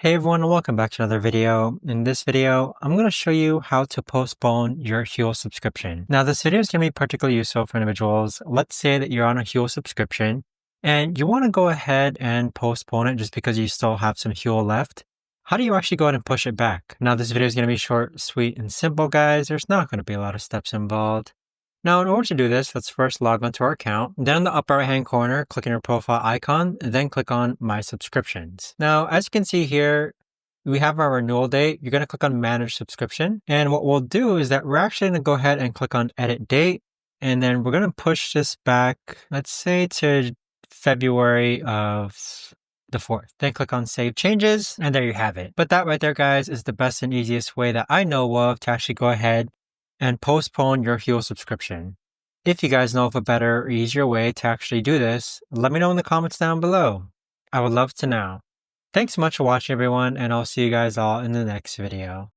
Hey everyone, and welcome back to another video. In this video, I'm going to show you how to postpone your Huel subscription. Now, this video is going to be particularly useful for individuals. Let's say that you're on a Huel subscription and you want to go ahead and postpone it just because you still have some Huel left. How do you actually go ahead and push it back? Now, this video is going to be short, sweet, and simple, guys. There's not going to be a lot of steps involved. Now, in order to do this, let's first log onto our account. Then in the upper right-hand corner, click on your profile icon, then click on My Subscriptions. Now, as you can see here, we have our renewal date. You're going to click on Manage Subscription. And what we'll do is that we're actually going to go ahead and click on Edit Date. And then we're going to push this back, let's say to February of the 4th. Then click on Save Changes, and there you have it. But that right there, guys, is the best and easiest way that I know of to actually go ahead and postpone your Huel subscription. If you guys know of a better or easier way to actually do this, let me know in the comments down below. I would love to know. Thanks so much for watching, everyone, and I'll see you guys all in the next video.